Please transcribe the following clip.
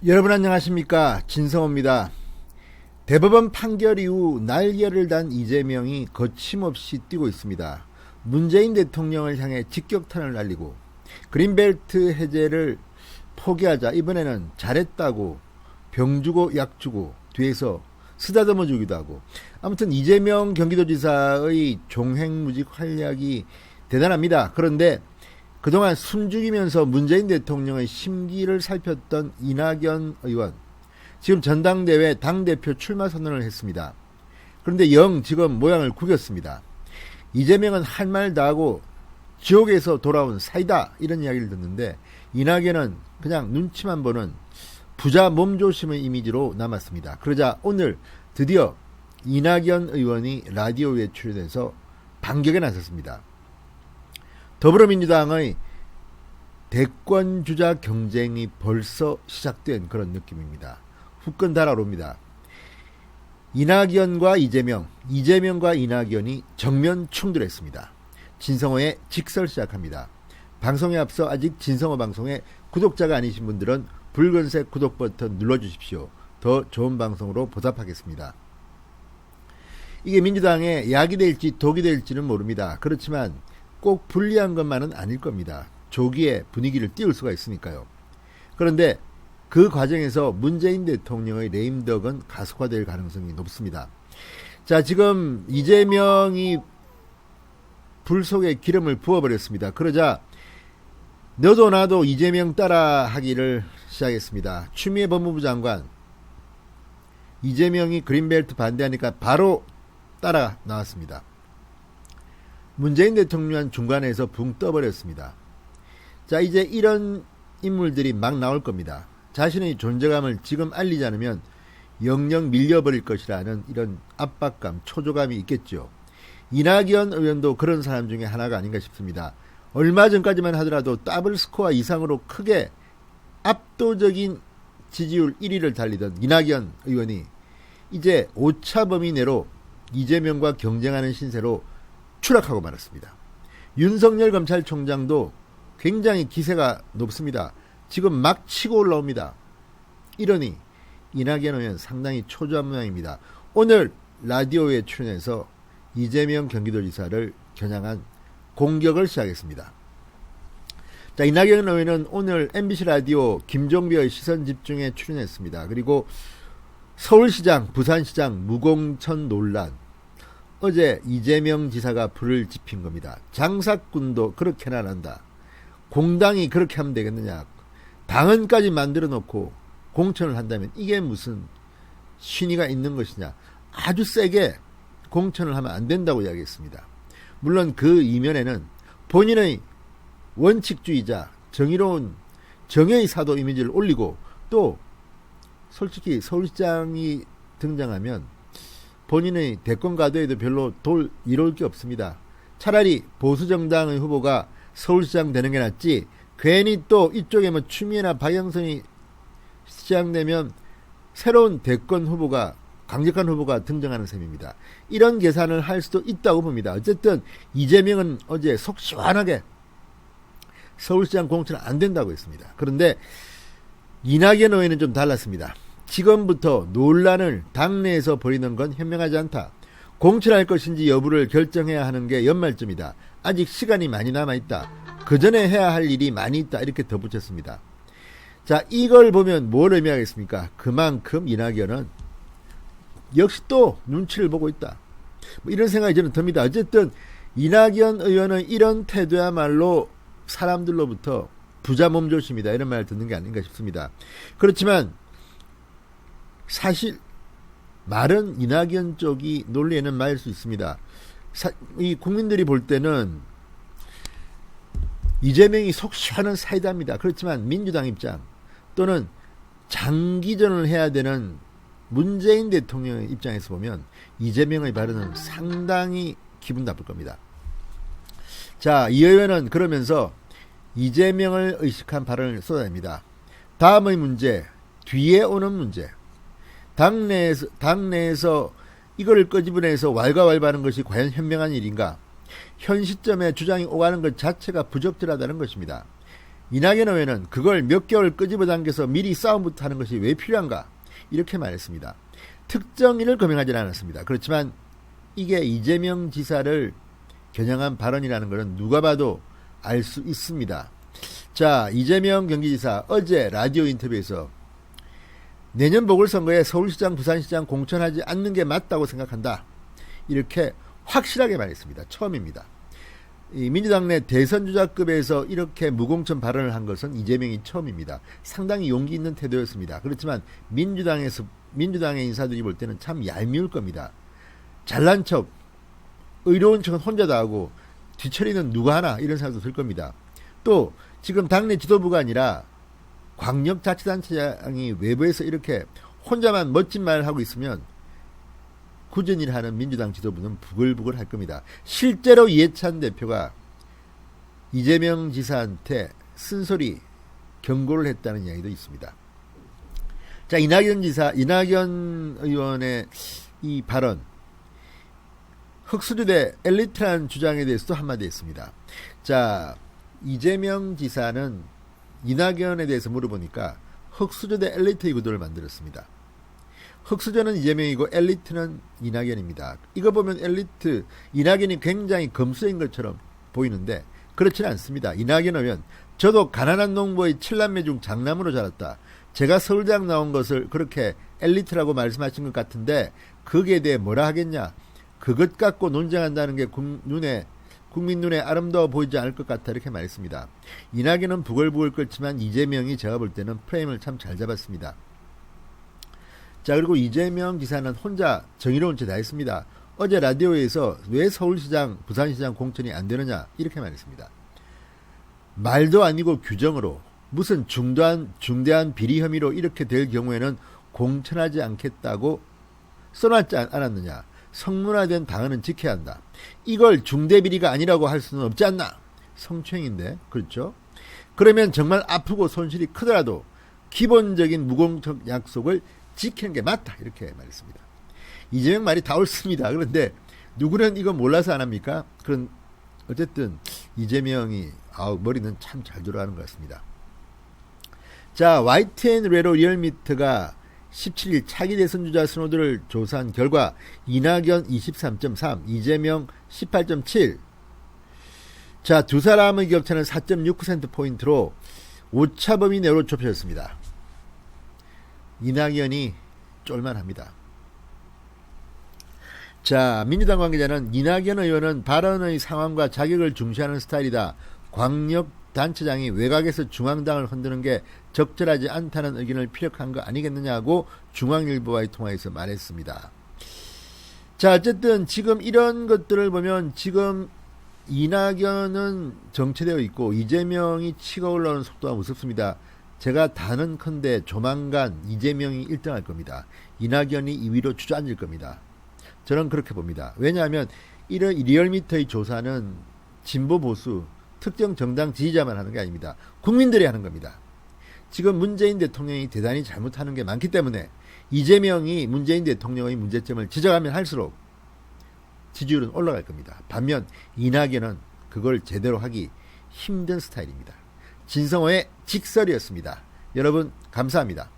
여러분 안녕하십니까, 진성호입니다. 대법원 판결 이후 날개를 단 이재명이 거침없이 뛰고 있습니다. 문재인 대통령을 향해 직격탄을 날리고 그린벨트 해제를 포기하자 이번에는 잘했다고 병 주고 약 주고 뒤에서 쓰다듬어 주기도 하고, 아무튼 이재명 경기도지사의 종횡무직 활약이 대단합니다. 그런데 그동안 숨죽이면서 문재인 대통령의 심기를 살폈던 이낙연 의원, 지금 전당대회 당대표 출마 선언을 했습니다. 그런데 영 지금 모양을 구겼습니다. 이재명은 할 말 다 하고 지옥에서 돌아온 사이다, 이런 이야기를 듣는데 이낙연은 그냥 눈치만 보는 부자 몸조심의 이미지로 남았습니다. 그러자 오늘 드디어 이낙연 의원이 라디오에 출연해서 반격에 나섰습니다. 더불어민주당의 대권주자 경쟁이 벌써 시작된 그런 느낌입니다. 후끈 달아오릅니다. 이낙연과 이재명, 이재명과 이낙연이 정면 충돌했습니다. 진성호의 직설 시작합니다. 방송에 앞서 아직 진성호 방송에 구독자가 아니신 분들은 붉은색 구독 버튼 눌러주십시오. 더 좋은 방송으로 보답하겠습니다. 이게 민주당의 약이 될지 독이 될지는 모릅니다. 그렇지만 꼭 불리한 것만은 아닐 겁니다. 조기에 분위기를 띄울 수가 있으니까요. 그런데 그 과정에서 문재인 대통령의 레임덕은 가속화될 가능성이 높습니다. 자, 지금 이재명이 불 속에 기름을 부어버렸습니다. 그러자 너도 나도 이재명 따라 하기를 시작했습니다. 추미애 법무부 장관, 이재명이 그린벨트 반대하니까 바로 따라 나왔습니다. 문재인 대통령 중간에서 붕 떠버렸습니다. 자, 이제 이런 인물들이 막 나올 겁니다. 자신의 존재감을 지금 알리지 않으면 영영 밀려버릴 것이라는 이런 압박감, 초조감이 있겠죠. 이낙연 의원도 그런 사람 중에 하나가 아닌가 싶습니다. 얼마 전까지만 하더라도 더블 스코어 이상으로 크게 압도적인 지지율 1위를 달리던 이낙연 의원이 이제 오차 범위 내로 이재명과 경쟁하는 신세로 추락하고 말았습니다. 윤석열 검찰총장도 굉장히 기세가 높습니다. 지금 막 치고 올라옵니다. 이러니 이낙연 의원 상당히 초조한 모양입니다. 오늘 라디오에 출연해서 이재명 경기도지사를 겨냥한 공격을 시작했습니다. 자, 이낙연 의원은 오늘 MBC 라디오 김종배의 시선집중에 출연했습니다. 그리고 서울시장, 부산시장 무공천 논란, 어제 이재명 지사가 불을 지핀 겁니다. 장사꾼도 그렇게나 한다. 공당이 그렇게 하면 되겠느냐. 당헌까지 만들어 놓고 공천을 한다면 이게 무슨 신의가 있는 것이냐. 아주 세게 공천을 하면 안 된다고 이야기했습니다. 물론 그 이면에는 본인의 원칙주의자, 정의로운 정의의 사도 이미지를 올리고, 또 솔직히 서울시장이 등장하면 본인의 대권 가도에도 별로 이룰 게 없습니다. 차라리 보수정당의 후보가 서울시장 되는 게 낫지, 괜히 또 이쪽에 뭐 추미애나 박영선이 시장되면 새로운 대권 후보가, 강력한 후보가 등장하는 셈입니다. 이런 계산을 할 수도 있다고 봅니다. 어쨌든 이재명은 어제 속 시원하게 서울시장 공천은 안 된다고 했습니다. 그런데 이낙연 의원은 좀 달랐습니다. 지금부터 논란을 당내에서 벌이는 건 현명하지 않다. 공천할 것인지 여부를 결정해야 하는 게 연말쯤이다. 아직 시간이 많이 남아있다. 그 전에 해야 할 일이 많이 있다. 이렇게 덧붙였습니다. 자, 이걸 보면 뭘 의미하겠습니까? 그만큼 이낙연은 역시 또 눈치를 보고 있다. 뭐 이런 생각이 저는 듭니다. 어쨌든 이낙연 의원은 이런 태도야말로 사람들로부터 부자 몸조심이다, 이런 말을 듣는 게 아닌가 싶습니다. 그렇지만 사실 말은 이낙연 쪽이 논리에는 맞을 수 있습니다. 이 국민들이 볼 때는 이재명이 속 시원한 사이다입니다. 그렇지만 민주당 입장 또는 장기전을 해야 되는 문재인 대통령의 입장에서 보면 이재명의 발언은 상당히 기분 나쁠 겁니다. 자, 이 의원은 그러면서 이재명을 의식한 발언을 쏟아냅니다. 다음의 문제, 뒤에 오는 문제. 당내에서 이거를 끄집어내서 왈가왈부하는 것이 과연 현명한 일인가? 현 시점에 주장이 오가는 것 자체가 부적절하다는 것입니다. 이낙연 의원은 그걸 몇 개월 끄집어 당겨서 미리 싸움부터 하는 것이 왜 필요한가? 이렇게 말했습니다. 특정인을 거명하지는 않았습니다. 그렇지만 이게 이재명 지사를 겨냥한 발언이라는 것은 누가 봐도 알 수 있습니다. 자, 이재명 경기지사 어제 라디오 인터뷰에서 내년 보궐선거에 서울시장, 부산시장 공천하지 않는 게 맞다고 생각한다. 이렇게 확실하게 말했습니다. 처음입니다. 이 민주당 내 대선주자급에서 이렇게 무공천 발언을 한 것은 이재명이 처음입니다. 상당히 용기 있는 태도였습니다. 그렇지만 민주당의 인사들이 볼 때는 참 얄미울 겁니다. 잘난 척, 의로운 척은 혼자 다 하고 뒤처리는 누가 하나 이런 생각도 들 겁니다. 또 지금 당내 지도부가 아니라 광역자치단체장이 외부에서 이렇게 혼자만 멋진 말을 하고 있으면 꾸준히 하는 민주당 지도부는 부글부글 할 겁니다. 실제로 이해찬 대표가 이재명 지사한테 쓴소리 경고를 했다는 이야기도 있습니다. 자, 이낙연 의원의 이 발언, 흑수저대 엘리트라는 주장에 대해서도 한마디 했습니다. 자, 이재명 지사는 이낙연에 대해서 물어보니까 흑수저대 엘리트의 구도를 만들었습니다. 흑수저는 이재명이고 엘리트는 이낙연입니다. 이거 보면 엘리트, 이낙연이 굉장히 검수인 것처럼 보이는데 그렇지는 않습니다. 이낙연 의원, 저도 가난한 농부의 7남매 중 장남으로 자랐다. 제가 서울대학 나온 것을 그렇게 엘리트라고 말씀하신 것 같은데 거기에 대해 뭐라 하겠냐. 그것 갖고 논쟁한다는 게 국민 눈에 아름다워 보이지 않을 것 같아 이렇게 말했습니다. 이낙연은 부글부글 끓지만 이재명이 제가 볼 때는 프레임을 참 잘 잡았습니다. 자, 그리고 이재명 지사는 혼자 정의로운 짓 다 했습니다. 어제 라디오에서 왜 서울시장, 부산시장 공천이 안 되느냐 이렇게 말했습니다. 말도 아니고 규정으로 무슨 중대한 비리 혐의로 이렇게 될 경우에는 공천하지 않겠다고 써놨지 않았느냐. 성문화된 당헌은 지켜야 한다. 이걸 중대비리가 아니라고 할 수는 없지 않나. 성추행인데, 그렇죠? 그러면 정말 아프고 손실이 크더라도 기본적인 무공적 약속을 지키는 게 맞다. 이렇게 말했습니다. 이재명 말이 다 옳습니다. 그런데 누구는 이거 몰라서 안 합니까? 그런 어쨌든 이재명이 머리는 참 잘 돌아가는 것 같습니다. 자, YTN 리얼미터가 17일 차기 대선 주자 선호도를 조사한 결과 이낙연 23.3, 이재명 18.7. 자, 두 사람의 격차는 4.6%포인트로 오차범위 내로 좁혀졌습니다. 이낙연이 쫄만합니다. 자, 민주당 관계자는 이낙연 의원은 발언의 상황과 자격을 중시하는 스타일이다. 광역단체장이 외곽에서 중앙당을 흔드는 게 적절하지 않다는 의견을 피력한 거 아니겠느냐고 중앙일보와의 통화에서 말했습니다. 자, 어쨌든 지금 이런 것들을 보면 지금 이낙연은 정체되어 있고 이재명이 치고 올라오는 속도가 무섭습니다. 제가 단언컨대 조만간 이재명이 1등할 겁니다. 이낙연이 2위로 주저앉을 겁니다. 저는 그렇게 봅니다. 왜냐하면 이런 리얼미터의 조사는 진보 보수 특정 정당 지지자만 하는 게 아닙니다. 국민들이 하는 겁니다. 지금 문재인 대통령이 대단히 잘못하는 게 많기 때문에 이재명이 문재인 대통령의 문제점을 지적하면 할수록 지지율은 올라갈 겁니다. 반면 이낙연은 그걸 제대로 하기 힘든 스타일입니다. 진성호의 직설이었습니다. 여러분 감사합니다.